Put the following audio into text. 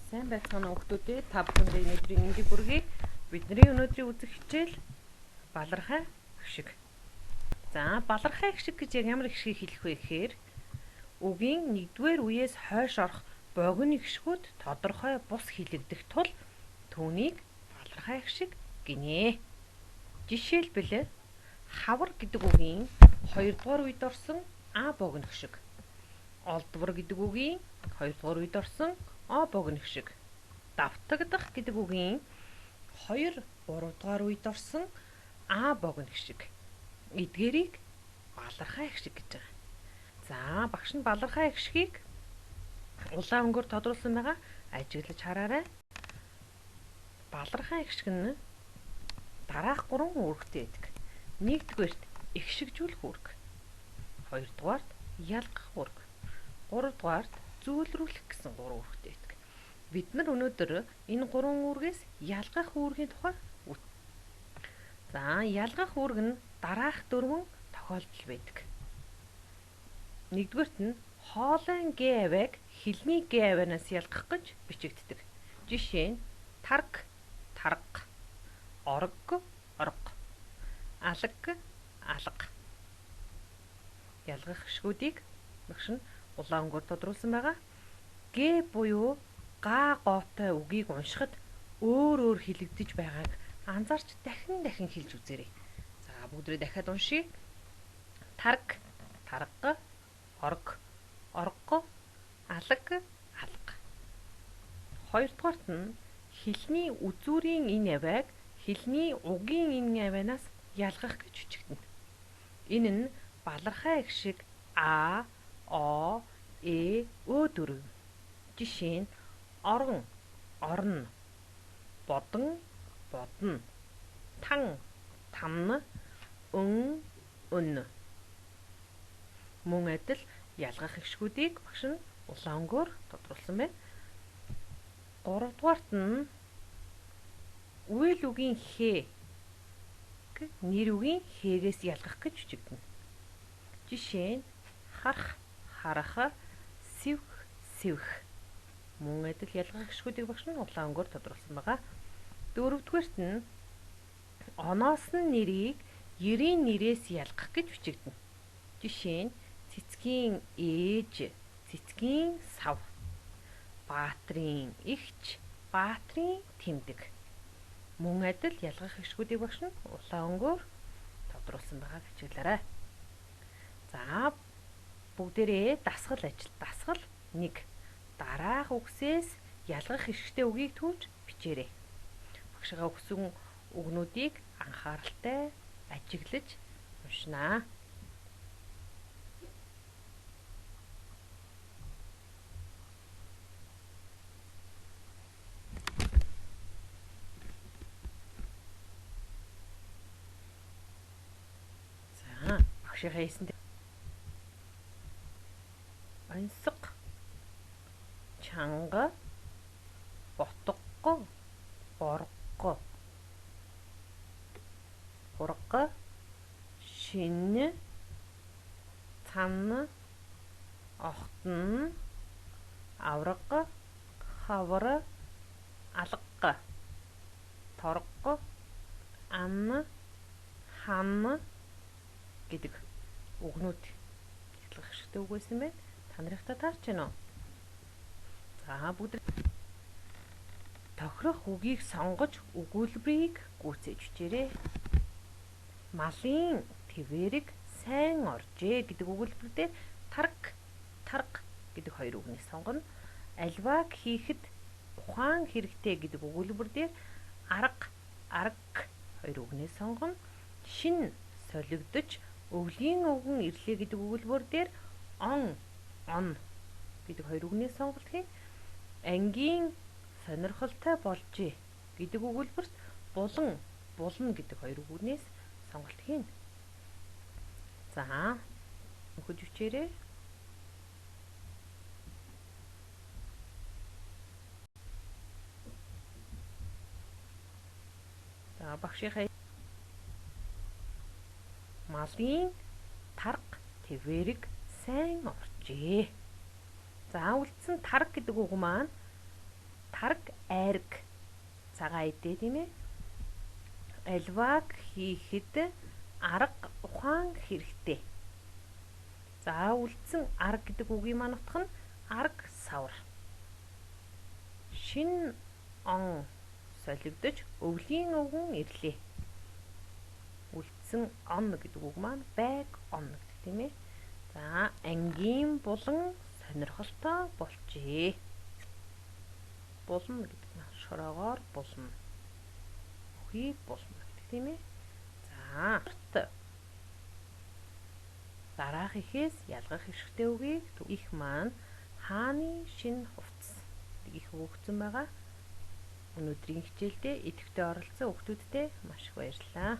Сайн байцгаана уу хүүхдүүдээ. Та бүхэндээ өнөөдрийн энгийн бүргийг бидний өнөөдрийн үзэх хичээл балархай хшиг. За, балархай хшиг гэж яг ямар хшгийг хэлэх вэ гэхээр үгийн нэгдүгээр үеэс хойш орох богино хшгүүд тодорхой бус хилэгдэх тул түүнийг балархай хшиг гинэ. Жишээлбэл хавар гэдэг үгийн 2 дугаар үед орсон а богино хшиг. Олдвор гэдэг үгийн 2 дугаар үед орсон о богино хшиг. Давтагдах гэдэг үгийн 2, 3 дугаар үед орсон а богино хшиг. Эдгээрийг балархай хшиг гэж байгаа. За, багш нь балархай хшгийг улаан өнгөөр тодруулсан байгаа. Ажиглаж хараарай. Балархай хшиг нь дараах 3 үүрэгтэй байдаг. Нэгдүгээрт ихшигжүүлэх үүрэг. 2 дугаарт ялгах үүрэг. 3 дугаарт зүүлрүүлэх гэсэн 3 үүрэгтэй байдаг. Бид нар өнөөдөр энэ 3 үүргээс ялгах үүргийн тухай үзнэ. За, ялгах үүрэг нь дараах 4 тохиолдол байдаг. Нэгдүгээрт нь хоолойн г авийг хэлний г авианаас ялгах гэж бичигддэг. Жишээ нь тарг, тарга, орг, орго, алг, алга. Ялгах хшгүүдийг багш нь улаан өнгөөр тодруулсан байгаа. Г буюу га gooтой үгийг уншихад өөр хилэгдэж байгааг анзаарч дахин хэлж үзээрэй. За, бүгдээ дахиад уншийе. Тарг, тарга, орг, орго, алг, алга. Хоёрдугаарт нь хэлний үзүүрийн энэ авийг хэлний угийн энэ авианаас ялгах гэж бичигдэнэ. Энэ нь балархай хшиг а, о, э, ө дөрөв. Жишээ нь орон, орно, бодон, бодно, тан, тамна, өн, өннө. Мөн адил ялгах хшгүүдийг багш нь улаан өнгөөр тодруулсан байна. 3 дугаарт нь үйл үгийн хэ нэр үгийн хэгээс ялгах гэж бичигдэнэ. Жишээ нь харах, харах, сэвх, сэвх. Мөн адил ялгах хшгүүдийг багш нь улаан өнгөөр тодруулсан байгаа. 4-дүгээрт нь оноос нь нэрийг ерийн нэрээс ялгах гэж бичигдэнэ. Жишээ нь цэцгийн ээж, цэцгийн сав, баатрын эгч, баатрын тэмдэг. Мөн адил ялгах хшгүүдийг багш нь улаан өнгөөр тодруулсан байгааг ажиглаарай. За, бүгдээрээ дасгал ажил. Дасгал 1. Дараах үгсээс ялгах хэрэгтэй үгийг түүж бичээрэй. Багшгаа өгсөн үгнүүдийг анхааралтай ажиглаж уншнаа. За, багшгаа хийсэн онцог, чанга, ботго, борго, хурга, шинэ, цана, охтон, аврага, хавра, алга, торго, анна, ханна гэдэг үгнүүд ялгах хэрэгтэй үг байсан байна. Та нарыхтай таарч байна уу? За, бүгд тохирох үгийг сонгож өгүүлбэрийг гүйцээж бичээрэй. Малын твэрэг сайн оржээ гэдэг өгүүлбэр дээр тарг, тарга гэдэг 2 үгнээс сонгоно. Альвааг хийхэд ухаан хэрэгтэй гэдэг өгүүлбэр дээр арга, арг 2 үгнээс сонгоно. Шин солигдож өвлийн өвгөн ирлээ гэдэг өгүүлбэр дээр он, он гэдэг 2 үгнээс сонголт хийн. Ангийн сонирхолтой болжээ гэдэг өгүүлбэрт булан, булна гэдэг 2 үгнээс сонголт хийн. За, өгч бичээрэй. За, багшийнхаа малын тарга, твэрэг сайн оржээ. За, үлдсэн тарга гэдэг үг маань тарг айраг цагаан идэ тийм ээ. Альвааг хийхэд арга ухаан хэрэгтэй. За үлдсэн арга гэдэг үгийн маань утга нь арга савар. Шин он солигдож өвлийн өвгөн ирлээ. Үлдсэн он гэдэг үг маань байг он гэдэг тийм ээ. За ангийн булан сонирхолтой болжээ. Булна гэдэг нь шороогоор булна. Өхийг булна гэдэг тийм ээ. За дараах ихээс ялгах хэрэгтэй үгийг их маань хааны шин хувцас их өгсөн байгаа. Өнөөдрийн хичээлдээ идэвхтэй оролцсон хүүхдүүдтэй маш их баярлалаа.